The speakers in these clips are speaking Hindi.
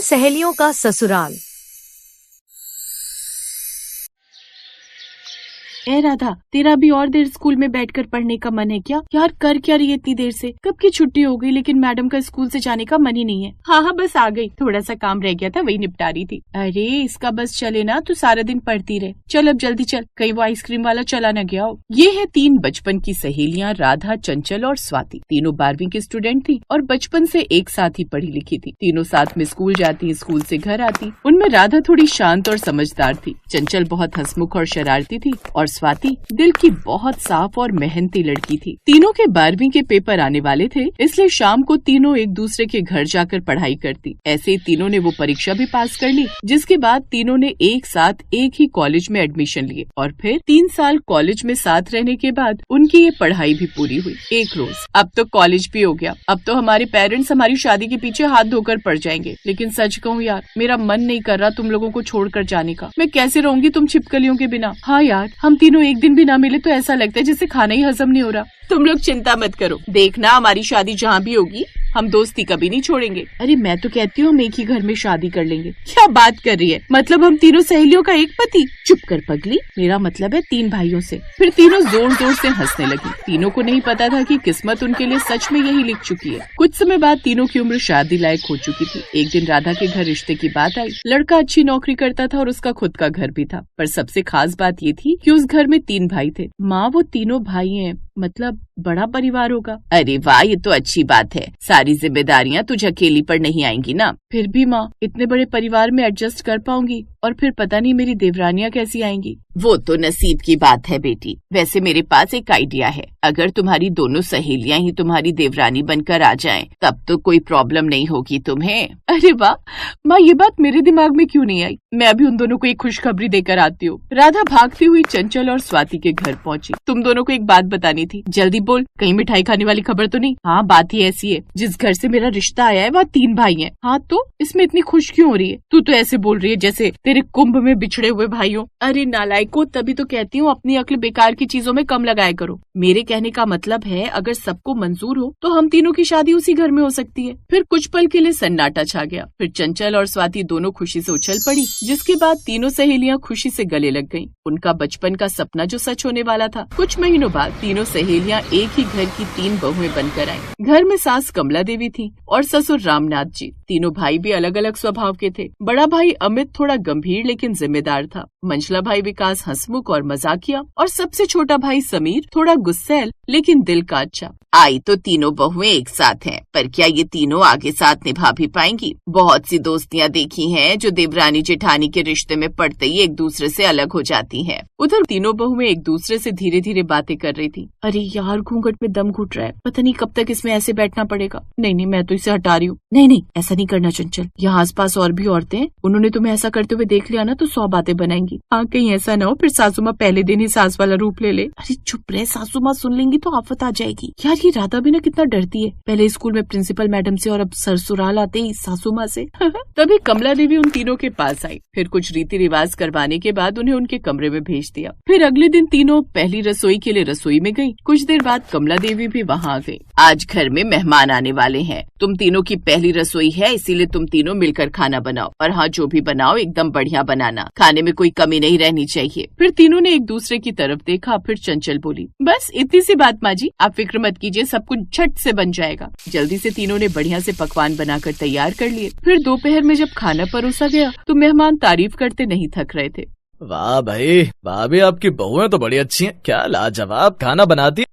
सहेलियों का ससुराल। ए राधा, तेरा भी और देर स्कूल में बैठकर पढ़ने का मन है क्या? यार कर क्या रही है इतनी देर से? कब की छुट्टी हो गई लेकिन मैडम का स्कूल से जाने का मन ही नहीं है। हाँ बस आ गई, थोड़ा सा काम रह गया था वही निपटा रही थी। अरे इसका बस चले ना तो सारा दिन पढ़ती रहे। चल अब जल्दी चल, कहीं वो आइसक्रीम वाला चला न गया हो। ये है 3 बचपन की सहेलियां राधा, चंचल और स्वाति। तीनों 12वीं की स्टूडेंट थी और बचपन से एक साथ ही पढ़ी लिखी थी। तीनों साथ में स्कूल जाती, स्कूल से घर आती। उनमें राधा थोड़ी शांत और समझदार थी, चंचल बहुत हंसमुख और शरारती थी और स्वाति दिल की बहुत साफ और मेहनती लड़की थी। तीनों के 12वीं के पेपर आने वाले थे, इसलिए शाम को तीनों एक दूसरे के घर जाकर पढ़ाई करती। ऐसे ही तीनों ने वो परीक्षा भी पास कर ली, जिसके बाद तीनों ने एक साथ एक ही कॉलेज में एडमिशन लिए और फिर 3 साल कॉलेज में साथ रहने के बाद उनकी ये पढ़ाई भी पूरी हुई। एक रोज अब तो कॉलेज भी हो गया, अब तो हमारे पेरेंट्स हमारी शादी के पीछे हाथ धोकर पड़ जाएंगे। लेकिन सच कहूँ यार, मेरा मन नहीं कर रहा तुम लोगों को छोड़कर जाने का। मैं कैसे रहूंगी तुम छिपकलियों के बिना। हाँ यार, हम तीनों एक दिन भी ना मिले तो ऐसा लगता है जैसे खाना ही हजम नहीं हो रहा। तुम लोग चिंता मत करो, देखना हमारी शादी जहाँ भी होगी हम दोस्ती कभी नहीं छोड़ेंगे। अरे मैं तो कहती हूँ हम एक ही घर में शादी कर लेंगे। क्या बात कर रही है? मतलब हम तीनों सहेलियों का एक पति? चुप कर पगली, मेरा मतलब है 3 भाइयों से। फिर तीनों जोर जोर से हंसने लगी। तीनों को नहीं पता था कि किस्मत उनके लिए सच में यही लिख चुकी है। कुछ समय बाद तीनों की उम्र शादी लायक हो चुकी थी। एक दिन राधा के घर रिश्ते की बात आई। लड़का अच्छी नौकरी करता था और उसका खुद का घर भी था, पर सबसे खास बात ये थी कि उस घर में 3 भाई थे। माँ, वो तीनों भाई हैं, मतलब बड़ा परिवार होगा। अरे वाह, ये तो अच्छी बात है। सारी जिम्मेदारियाँ तुझे अकेली पर नहीं आएंगी ना। फिर भी माँ, इतने बड़े परिवार में एडजस्ट कर पाऊंगी? और फिर पता नहीं मेरी देवरानियाँ कैसी आएंगी। वो तो नसीब की बात है बेटी। वैसे मेरे पास एक आइडिया है, अगर तुम्हारी दोनों सहेलियाँ ही तुम्हारी देवरानी बनकर आ जाएं, तब तो कोई प्रॉब्लम नहीं होगी तुम्हें। अरे वाह माँ, ये बात मेरे दिमाग में क्यों नहीं आई? मैं अभी उन दोनों को एक खुशखबरी देकर आती हूँ। राधा भागती हुई चंचल और स्वाति के घर पहुँची। तुम दोनों को एक बात बतानी थी, जल्दी बोल, कहीं मिठाई खाने वाली खबर तो नहीं? हाँ, बात ही ऐसी है, जिस घर से मेरा रिश्ता आया है वहाँ 3 भाई हैं। हाँ तो इसमें इतनी खुश क्यों हो रही है? तू तो ऐसे बोल रही है जैसे तेरे कुंभ में बिछड़े हुए भाइयों। अरे नालायको, तभी तो कहती हूँ अपनी अक्ल बेकार की चीजों में कम लगाया करो। मेरे कहने का मतलब है अगर सबको मंजूर हो तो हम तीनों की शादी उसी घर में हो सकती है। फिर कुछ पल के लिए सन्नाटा छा गया। फिर चंचल और स्वाति दोनों खुशी से उछल पड़ी, जिसके बाद तीनों सहेलियां खुशी से गले लग गईं। उनका बचपन का सपना जो सच होने वाला था। कुछ महीनों बाद तीनों सहेलियां एक ही घर की 3 बहुएं बनकर आईं। घर में सास कमला देवी थी और ससुर रामनाथ जी। तीनों भाई भी अलग अलग स्वभाव के थे। बड़ा भाई अमित थोड़ा गंभीर लेकिन जिम्मेदार था। मंझला भाई विकास हंसमुख और मजाकिया और सबसे छोटा भाई समीर थोड़ा गुस्सैल लेकिन दिल का अच्छा। आई तो तीनों बहुएं एक साथ हैं, पर क्या ये तीनों आगे साथ निभा भी पाएंगी? बहुत सी दोस्तियां देखी हैं जो देवरानी जेठानी के रिश्ते में पड़ते ही एक दूसरे से अलग हो जाती हैं। उधर तीनों बहुएं एक दूसरे से धीरे धीरे बातें कर रही थी। अरे यार, घूंघट में दम घुट रहा है, पता नहीं कब तक इसमें ऐसे बैठना पड़ेगा। नहीं, मैं तो इसे हटा रही हूँ। नहीं, ऐसा नहीं करना चंचल, यहाँ आसपास और भी औरतें हैं, उन्होंने तुम्हें ऐसा करते हुए देख लिया ना तो 100 बातें बनाएंगी। हाँ, कहीं ऐसा ना हो फिर सासू माँ पहले दिन ही सास वाला रूप ले ले। अरे चुप रहे, सासू माँ सुन लेंगी तो आफत आ जाएगी। यार ये राधा भी ना कितना डरती है, पहले स्कूल में प्रिंसिपल मैडम से और अब ससुराल आते ही सासू माँ से। तभी कमला देवी उन तीनों के पास आई। फिर कुछ रीति रिवाज करवाने के बाद उन्हें उनके कमरे में भेज दिया। फिर अगले दिन तीनों पहली रसोई के लिए रसोई में गयी। कुछ देर बाद कमला देवी भी वहाँ आ गयी। आज घर में मेहमान आने वाले हैं, तुम तीनों की पहली रसोई है, इसीलिए तुम तीनों मिलकर खाना बनाओ। और हाँ, जो भी बनाओ एकदम बढ़िया बनाना, खाने में कोई कमी नहीं रहनी चाहिए। फिर तीनों ने एक दूसरे की तरफ देखा। फिर चंचल बोली, बस इतनी सी बात माँ जी, आप फिक्र मत कीजिए, सब कुछ झट से बन जाएगा। जल्दी से तीनों ने बढ़िया से पकवान बनाकर तैयार कर लिए। फिर दोपहर में जब खाना परोसा गया तो मेहमान तारीफ करते नहीं थक रहे थे। वाह भाई, भाभी आपकी बहुएं तो बड़ी अच्छी हैं, क्या लाजवाब खाना बनाती है।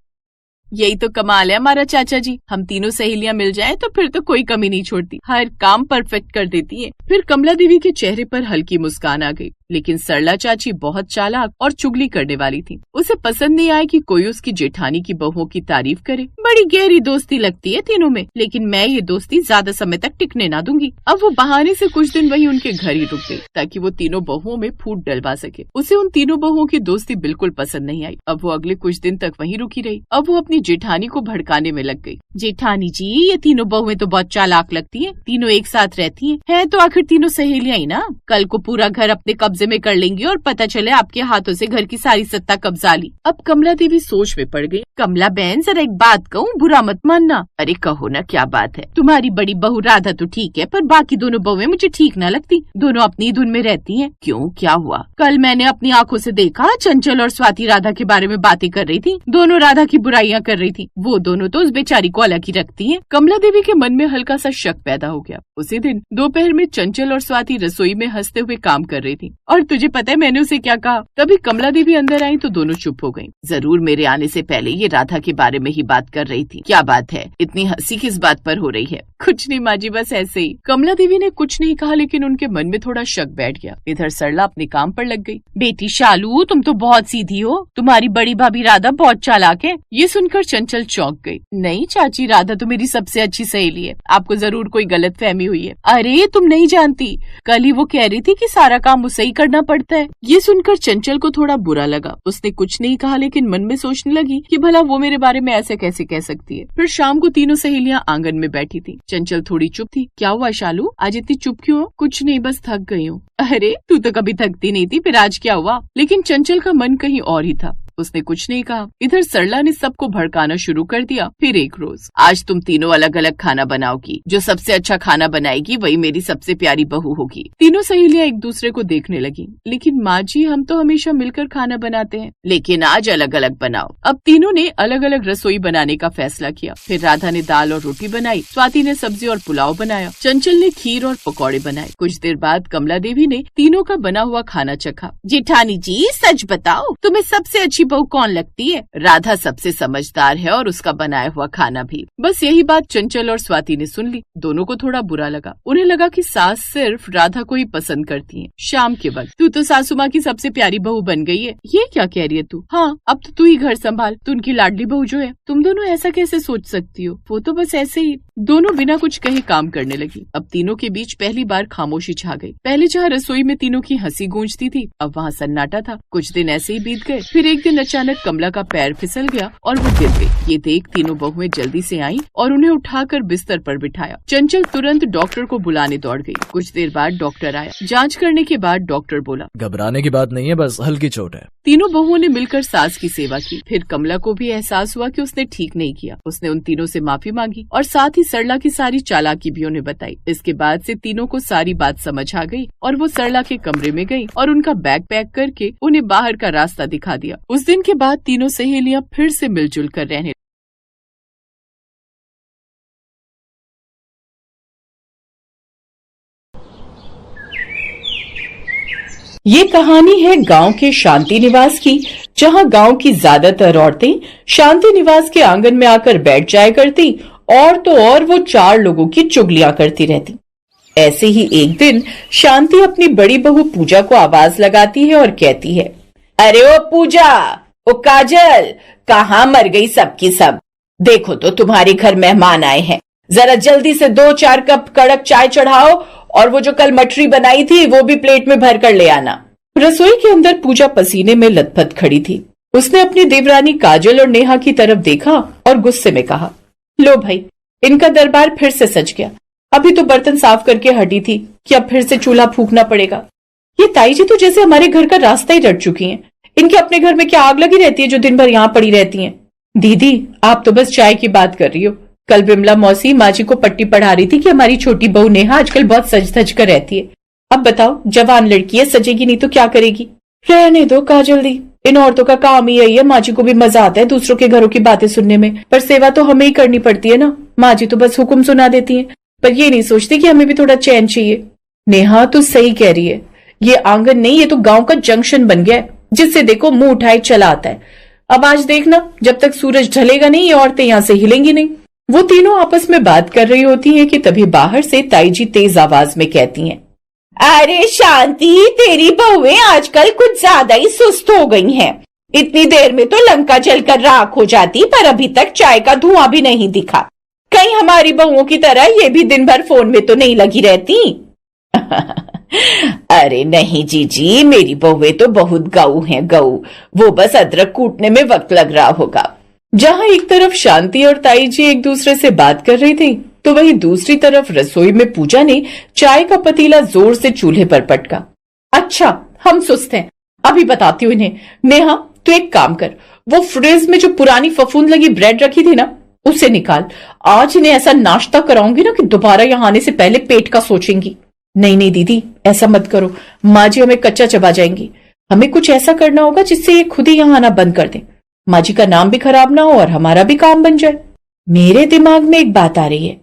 यही तो कमाल है हमारा चाचा जी, हम तीनों सहेलियां मिल जाएं तो फिर तो कोई कमी नहीं छोड़ती, हर काम परफेक्ट कर देती है। फिर कमला देवी के चेहरे पर हल्की मुस्कान आ गई, लेकिन सरला चाची बहुत चालाक और चुगली करने वाली थी। उसे पसंद नहीं आया कि कोई उसकी जेठानी की बहुओं की तारीफ करे। बड़ी गहरी दोस्ती लगती है तीनों में, लेकिन मैं ये दोस्ती ज्यादा समय तक टिकने ना दूंगी। अब वो बहाने से कुछ दिन वहीं उनके घर ही रुक गई ताकि वो तीनों बहुओं में फूट डलवा सके। उसे उन तीनों बहुओं की दोस्ती बिल्कुल पसंद नहीं आई। अब वो अगले कुछ दिन तक वहीं रुकी रही। अब वो अपनी जेठानी को भड़काने में लग गई। जेठानी जी, ये तीनों बहुएं तो बहुत चालाक लगती हैं, तीनों एक साथ रहती हैं, है तो आखिर तीनों सहेलियां ही ना। कल को पूरा घर अपने कब्जे कब्जे में कर लेंगी और पता चले आपके हाथों से घर की सारी सत्ता कब्जा ली। अब कमला देवी सोच में पड़ गई। कमला बहन जरा एक बात कहूँ, बुरा मत मानना। अरे कहो ना, क्या बात है। तुम्हारी बड़ी बहू राधा तो ठीक है, पर बाकी दोनों बहुएं मुझे ठीक न लगती। दोनों अपनी धुन में रहती हैं। क्यों, क्या हुआ? कल मैंने अपनी आंखों से देखा, चंचल और स्वाति राधा के बारे में बातें कर रही थी। दोनों राधा की बुराइयां कर रही थी। वो दोनों तो उस बेचारी को अलग ही रखती हैं। कमला देवी के मन में हल्का सा शक पैदा हो गया। उसी दिन दोपहर में चंचल और स्वाति रसोई में हंसते हुए काम कर रही थी। और तुझे पता है मैंने उसे क्या कहा? तभी कमला देवी अंदर आई तो दोनों चुप हो गयी। जरूर मेरे आने से पहले ये राधा के बारे में ही बात कर रही थी। क्या बात है, इतनी हंसी किस बात पर हो रही है? कुछ नहीं माँ जी, बस ऐसे ही। कमला देवी ने कुछ नहीं कहा, लेकिन उनके मन में थोड़ा शक बैठ गया। इधर सरला अपने काम पर लग गई। बेटी शालू, तुम तो बहुत सीधी हो। तुम्हारी बड़ी भाभी राधा बहुत चालाक है। ये सुनकर चंचल चौंक गई। नहीं चाची, राधा तो मेरी सबसे अच्छी सहेली है। आपको जरूर कोई गलतफहमी हुई है। अरे तुम नहीं जानती, कल ही वो कह रही थी कि सारा काम उसे ही करना पड़ता है। ये सुनकर चंचल को थोड़ा बुरा लगा। उसने कुछ नहीं कहा, लेकिन मन में सोचने लगी कि भला वो मेरे बारे में ऐसे कैसे कह सकती है। फिर शाम को तीनों सहेलियां आंगन में बैठी थी। चंचल थोड़ी चुप थी। क्या हुआ शालू, आज इतनी चुप क्यों हो? कुछ नहीं, बस थक गई हूँ। अरे तू तो कभी थकती नहीं थी, फिर आज क्या हुआ? लेकिन चंचल का मन कहीं और ही था। उसने कुछ नहीं कहा। इधर सरला ने सबको भड़काना शुरू कर दिया। फिर एक रोज, आज तुम तीनों अलग अलग खाना बनाओगी। जो सबसे अच्छा खाना बनाएगी वही मेरी सबसे प्यारी बहू होगी। तीनों सहेलियां एक दूसरे को देखने लगी। लेकिन माँ जी, हम तो हमेशा मिलकर खाना बनाते हैं। लेकिन आज अलग अलग बनाओ। अब तीनों ने अलग अलग रसोई बनाने का फैसला किया। फिर राधा ने दाल और रोटी बनाई, स्वाति ने सब्जी और पुलाव बनाया, चंचल ने खीर और पकौड़े बनाए। कुछ देर बाद कमला देवी ने तीनों का बना हुआ खाना चखा। जेठानी जी, सच बताओ, तुम्हें सबसे अच्छी बहू कौन लगती है? राधा सबसे समझदार है और उसका बनाया हुआ खाना भी। बस यही बात चंचल और स्वाति ने सुन ली। दोनों को थोड़ा बुरा लगा। उन्हें लगा कि सास सिर्फ राधा को ही पसंद करती है। शाम के वक्त, तू तो सासू माँ की सबसे प्यारी बहू बन गई है। ये क्या कह रही है तू? हाँ, अब तो तू ही घर संभाल। तू उनकी लाडली बहू जो है। तुम दोनों ऐसा कैसे सोच सकती हो? वो तो बस ऐसे ही। दोनों बिना कुछ कहे काम करने लगी। अब तीनों के बीच पहली बार खामोशी छा गई। पहले जहाँ रसोई में तीनों की हंसी गूंजती थी, अब वहाँ सन्नाटा था। कुछ दिन ऐसे ही बीत गए। फिर एक दिन अचानक कमला का पैर फिसल गया और वो गिर गई। ये देख तीनों बहुएं जल्दी से आईं और उन्हें उठाकर बिस्तर पर बिठाया। चंचल तुरंत डॉक्टर को बुलाने दौड़ गई। कुछ देर बाद डॉक्टर आया। जांच करने के बाद डॉक्टर बोला, घबराने की बात नहीं है, बस हल्की चोट है। तीनों बहुओं ने मिलकर सास की सेवा की। फिर कमला को भी एहसास हुआ कि उसने ठीक नहीं किया। उसने उन तीनों से माफी मांगी और साथ ही सरला की सारी चालाकी भी उन्हें बताई। इसके बाद से तीनों को सारी बात समझ आ गई और वो सरला के कमरे में गई और उनका बैग पैक करके उन्हें बाहर का रास्ता दिखा दिया। उस दिन के बाद तीनों सहेलियां फिर से मिलजुल कर रहने। ये कहानी है गांव के शांति निवास की, जहां गांव की ज्यादातर औरतें शांति निवास के आंगन में आकर बैठ जाया करती और तो और वो 4 लोगों की चुगलियां करती रहती। ऐसे ही एक दिन शांति अपनी बड़ी बहू पूजा को आवाज लगाती है और कहती है, अरे ओ पूजा, ओ काजल, कहाँ मर गई सबकी सब? देखो तो तुम्हारे घर मेहमान आए हैं। जरा जल्दी से 2-4 कप कड़क चाय चढ़ाओ और वो जो कल मठरी बनाई थी वो भी प्लेट में भर कर ले आना। रसोई के अंदर पूजा पसीने में लथपथ खड़ी थी। उसने अपनी देवरानी काजल और नेहा की तरफ देखा और गुस्से में कहा, लो भाई, इनका दरबार फिर से सज गया। अभी तो बर्तन साफ करके हटी थी कि अब फिर से चूल्हा फूकना पड़ेगा। ये ताई जी तो जैसे हमारे घर का रास्ता ही रट चुकी हैं। इनके अपने घर में क्या आग लगी रहती है जो दिन भर यहाँ पड़ी रहती हैं? दीदी, आप तो बस चाय की बात कर रही हो। कल बिमला मौसी माँ जी को पट्टी पढ़ा रही थी कि हमारी छोटी बहू नेहा आजकल बहुत सज धज कर रहती है। अब बताओ, जवान लड़की है, सजेगी नहीं तो क्या करेगी? रहने दो काजल दी, इन औरतों का काम ही यही है। माँ जी को भी मजा आता है दूसरों के घरों की बातें सुनने में, पर सेवा तो हमें ही करनी पड़ती है ना। माँ जी तो बस हुक्म सुना देती हैं, पर ये नहीं सोचती कि हमें भी थोड़ा चैन चाहिए। नेहा तो सही कह रही है। ये आंगन नहीं, ये तो गांव का जंक्शन बन गया है, जिससे देखो मुंह उठाए चला आता है। अब आज देखना, जब तक सूरज ढलेगा नहीं ये औरतें यहाँ से हिलेंगी नहीं। वो तीनों आपस में बात कर रही होती हैं कि तभी बाहर से ताई जी तेज आवाज में कहती हैं, अरे शांति, तेरी बहुएं आजकल कुछ ज्यादा ही सुस्त हो गई हैं। इतनी देर में तो लंका जलकर राख हो जाती, पर अभी तक चाय का धुआं भी नहीं दिखा। कहीं हमारी बहुओं की तरह ये भी दिन भर फोन में तो नहीं लगी रहती? अरे नहीं जीजी, मेरी बहुएं तो बहुत गऊ हैं, गऊ। वो बस अदरक कूटने में वक्त लग रहा होगा। जहां एक तरफ शांति और ताई जी एक दूसरे से बात कर रही थी, तो वहीं दूसरी तरफ रसोई में पूजा ने चाय का पतीला जोर से चूल्हे पर पटका। अच्छा, हम सुस्त हैं। अभी बताती हूँ इन्हें। नेहा, तू एक काम कर, वो फ्रिज में जो पुरानी फफूंद लगी ब्रेड रखी थी ना, उसे निकाल। आज इन्हें ऐसा नाश्ता कराऊंगी ना कि दोबारा यहाँ आने से पहले पेट का सोचेंगी। नहीं नहीं दीदी, ऐसा मत करो, माँ जी हमें कच्चा चबा जाएंगी। हमें कुछ ऐसा करना होगा जिससे ये खुद ही यहाँ आना बंद कर दें। माँ जी का नाम भी खराब ना हो और हमारा भी काम बन जाए। मेरे दिमाग में एक बात आ रही है,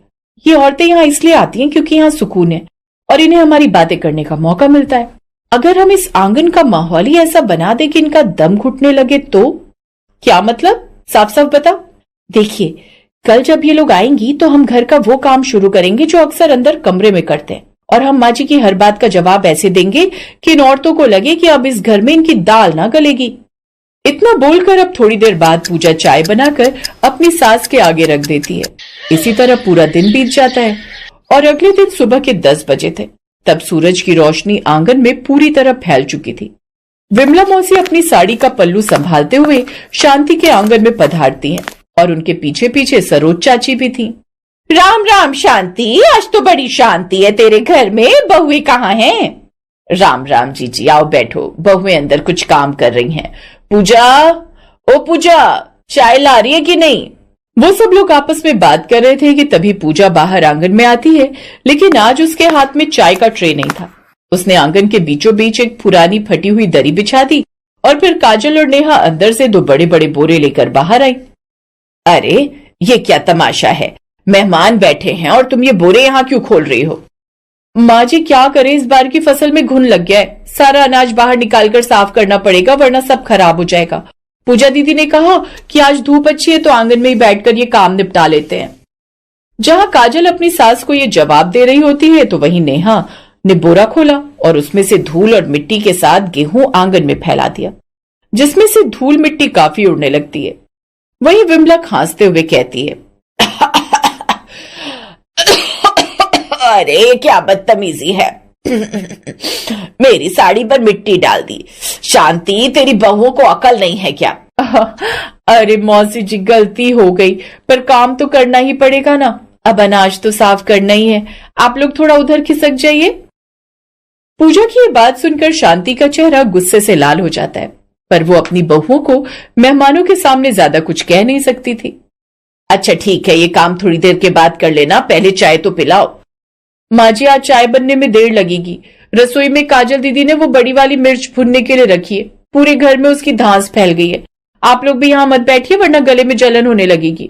ये औरतें यहाँ इसलिए आती हैं क्योंकि यहाँ सुकून है और इन्हें हमारी बातें करने का मौका मिलता है। अगर हम इस आंगन का माहौल ही ऐसा बना दें कि इनका दम घुटने लगे तो? क्या मतलब, साफ साफ बता। देखिए, कल जब ये लोग आएंगी तो हम घर का वो काम शुरू करेंगे जो अक्सर अंदर कमरे में करते हैं, और हम माँ जी की हर बात का जवाब ऐसे देंगे कि इन औरतों को लगे कि अब इस घर में इनकी दाल ना गलेगी। इतना बोलकर अब थोड़ी देर बाद पूजा चाय बनाकर अपनी सास के आगे रख देती है। इसी तरह पूरा दिन बीत जाता है और अगले दिन सुबह के 10 बजे थे। तब सूरज की रोशनी आंगन में पूरी तरह फैल चुकी थी। विमला मौसी अपनी साड़ी का पल्लू संभालते हुए शांति के आंगन में पधारती हैं और उनके पीछे पीछे सरोज चाची भी थी। राम राम शांति, आज तो बड़ी शांति है तेरे घर में, बहुएं कहाँ हैं? राम राम जीजी, आओ बैठो, बहुएं अंदर कुछ काम कर रही हैं। पूजा, ओ पूजा, चाय ला रही है कि नहीं? वो सब लोग आपस में बात कर रहे थे कि तभी पूजा बाहर आंगन में आती है, लेकिन आज उसके हाथ में चाय का ट्रे नहीं था। उसने आंगन के बीचों बीच एक पुरानी फटी हुई दरी बिछा दी और फिर काजल और नेहा अंदर से 2 बड़े बड़े बोरे लेकर बाहर आई। अरे ये क्या तमाशा है, मेहमान बैठे हैं और तुम ये बोरे यहाँ क्यों खोल रही हो? माँ जी क्या करे, इस बार की फसल में घुन लग गया है, सारा अनाज बाहर निकालकर साफ करना पड़ेगा वरना सब खराब हो जाएगा। पूजा दीदी ने कहा कि आज धूप अच्छी है तो आंगन में ही बैठकर ये काम निपटा लेते हैं। जहां काजल अपनी सास को ये जवाब दे रही होती है तो वहीं नेहा ने बोरा खोला और उसमें से धूल और मिट्टी के साथ गेहूं आंगन में फैला दिया, जिसमें से धूल मिट्टी काफी उड़ने लगती है। वहीं विमला खांसते हुए कहती है, अरे क्या बदतमीजी है, मेरी साड़ी पर मिट्टी डाल दी। शांति, तेरी बहुओं को अकल नहीं है क्या? अरे मौसी जी, गलती हो गई, पर काम तो करना ही पड़ेगा ना। अब अनाज तो साफ करना ही है, आप लोग थोड़ा उधर खिसक जाइए। पूजा की ये बात सुनकर शांति का चेहरा गुस्से से लाल हो जाता है, पर वो अपनी बहुओं को मेहमानों के सामने ज्यादा कुछ कह नहीं सकती थी। अच्छा ठीक है, ये काम थोड़ी देर के बाद कर लेना, पहले चाय तो पिलाओ। माँ जी, आज चाय बनने में देर लगेगी। रसोई में काजल दीदी ने वो बड़ी वाली मिर्च भुनने के लिए रखी है, पूरे घर में उसकी धांस फैल गई है। आप लोग भी यहाँ मत बैठिए वरना गले में जलन होने लगेगी।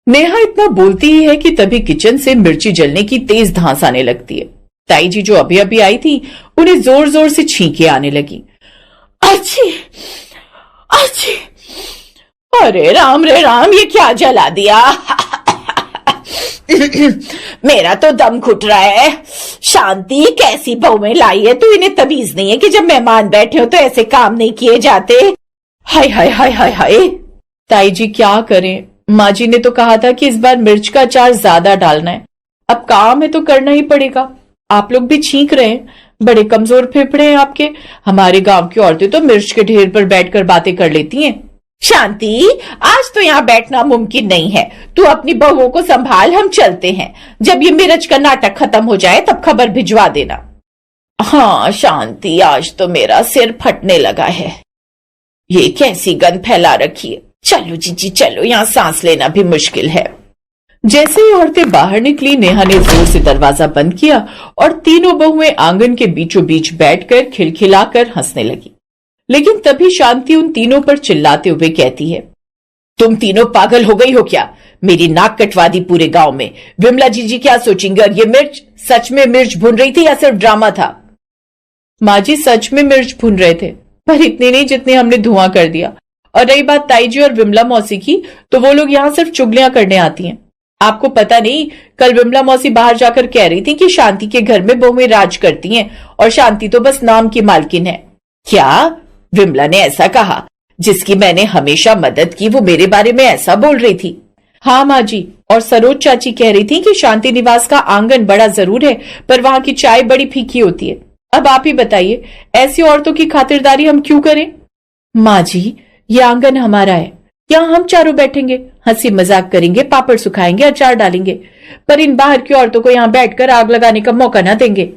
नेहा इतना बोलती ही है कि तभी किचन से मिर्ची जलने की तेज धांस आने लगती है। ताई जी जो अभी अभी आई थी, उन्हें जोर जोर से छींके आने लगी। अच्छी अच्छी, अरे राम रे राम, ये क्या जला दिया? मेरा तो दम घुट रहा है। शांति, कैसी बहुएं लाई है तू, इन्हें तमीज नहीं है कि जब मेहमान बैठे हो तो ऐसे काम नहीं किए जाते। हाय हाय हाय हाय हाय। ताई जी क्या करें, माँ जी ने तो कहा था कि इस बार मिर्च का अचार ज्यादा डालना है, अब काम है तो करना ही पड़ेगा। आप लोग भी छींक रहे हैं, बड़े कमजोर फेफड़े हैं आपके। हमारे गांव की औरतें तो मिर्च के ढेर पर बैठकर बातें कर लेती हैं। शांति, आज तो यहाँ बैठना मुमकिन नहीं है, तू अपनी बहुओं को संभाल, हम चलते हैं। जब ये मिर्च का नाटक खत्म हो जाए तब खबर भिजवा देना। हाँ शांति, आज तो मेरा सिर फटने लगा है, ये कैसी गंध फैला रखी है। चलो जीजी चलो, यहाँ सांस लेना भी मुश्किल है। जैसे ही औरतें बाहर निकली, नेहा ने जोर से दरवाजा बंद किया और तीनों बहुएं आंगन के बीचों बीच बैठकर खिलखिलाकर हंसने लगी। लेकिन तभी शांति उन तीनों पर चिल्लाते हुए कहती है, तुम तीनों पागल हो गई हो क्या? मेरी नाक कटवा दी पूरे गांव में। विमला जीजी क्या सोचेंगे? और ये मिर्च, सच में मिर्च भून रही थी या सिर्फ ड्रामा था? माँ जी सच में मिर्च भून रहे थे, पर इतनी नहीं जितने हमने धुआं कर दिया। और रही बात ताई जी और विमला मौसी की, तो वो लोग यहाँ सिर्फ चुगलियां करने आती हैं। आपको पता नहीं, कल विमला मौसी बाहर जाकर कह रही थी कि शांति के घर में बहुएं राज करती हैं और शांति तो बस नाम की मालकिन है। क्या विमला ने ऐसा कहा? जिसकी मैंने हमेशा मदद की वो मेरे बारे में ऐसा बोल रही थी? हाँ माँ जी, और सरोज चाची कह रही थी कि शांति निवास का आंगन बड़ा जरूर है पर वहां की चाय बड़ी फीकी होती है। अब आप ही बताइए, ऐसी औरतों की खातिरदारी हम क्यों करें? माँ जी, ये आंगन हमारा है, यहाँ हम चारों बैठेंगे, हंसी मजाक करेंगे, पापड़ सुखाएंगे, अचार डालेंगे, पर इन बाहर की औरतों को यहाँ बैठकर आग लगाने का मौका ना देंगे।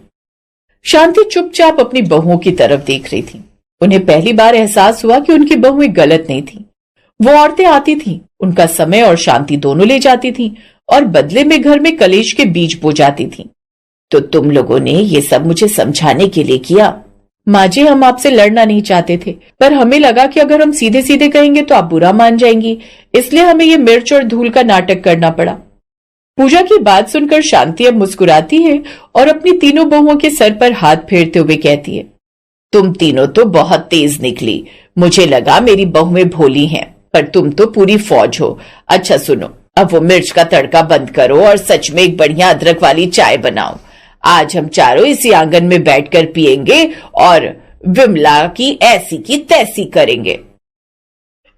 शांति चुपचाप अपनी बहुओं की तरफ देख रही थी। उन्हें पहली बार एहसास हुआ कि उनकी बहुएं गलत नहीं थी। वो औरतें आती थीं, उनका समय और शांति दोनों ले जाती थीं और बदले में घर में कलेश के बीज बो जाती थीं। तो तुम लोगों ने ये सब मुझे समझाने के लिए किया? माँ जी, हम आपसे लड़ना नहीं चाहते थे, पर हमें लगा कि अगर हम सीधे सीधे कहेंगे तो आप बुरा मान जाएंगी, इसलिए हमें ये मिर्च और धूल का नाटक करना पड़ा। पूजा की बात सुनकर शांति अब मुस्कुराती है और अपनी तीनों बहुओं के सर पर हाथ फेरते हुए कहती है, तुम तीनों तो बहुत तेज निकली। मुझे लगा मेरी बहुएं भोली हैं, पर तुम तो पूरी फौज हो। अच्छा सुनो, अब वो मिर्च का तड़का बंद करो और सच में एक बढ़िया अदरक वाली चाय बनाओ। आज हम चारों इसी आंगन में बैठकर पिएंगे और विमला की ऐसी की तैसी करेंगे।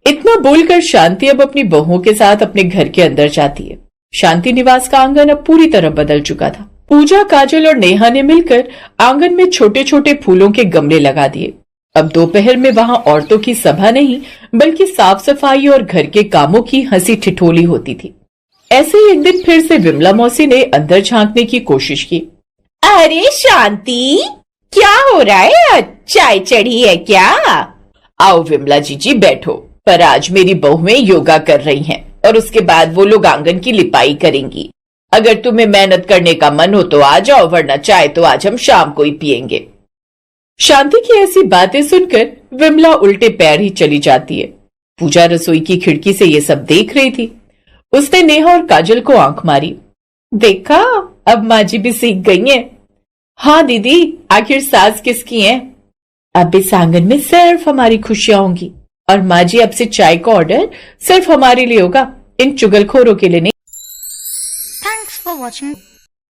इतना बोलकर शांति अब अपनी बहुओं के साथ अपने घर के अंदर जाती है। शांति निवास का आंगन अब पूरी तरह बदल चुका था। पूजा, काजल और नेहा ने मिलकर आंगन में छोटे छोटे फूलों के गमले लगा दिए। अब दोपहर में वहां औरतों की सभा नहीं, बल्कि साफ सफाई और घर के कामों की हंसी ठिठोली होती थी। ऐसे ही एक दिन फिर से विमला मौसी ने अंदर झांकने की कोशिश की। अरे शांति, क्या हो रहा है? चाय चढ़ी है क्या? आओ विमला जी बैठो। पर आज मेरी बहुएं योगा कर रही हैं और उसके बाद वो लोग आंगन की लिपाई करेंगी। अगर तुम्हें मेहनत करने का मन हो तो आ जाओ, वरना चाय तो आज हम शाम को ही पिएंगे। शांति की ऐसी बातें सुनकर विमला उल्टे पैर ही चली जाती है। पूजा रसोई की खिड़की से ये सब देख रही थी। उसने नेहा और काजल को आंख मारी। देखा, अब माँ जी भी सीख गई हैं। हाँ दीदी, आखिर सास किसकी है? अब इस आंगन में सिर्फ हमारी खुशियां होंगी और माँ जी अब से चाय का ऑर्डर सिर्फ हमारे लिए होगा, इन चुगलखोरों के लिए नहीं। Thanks for watching.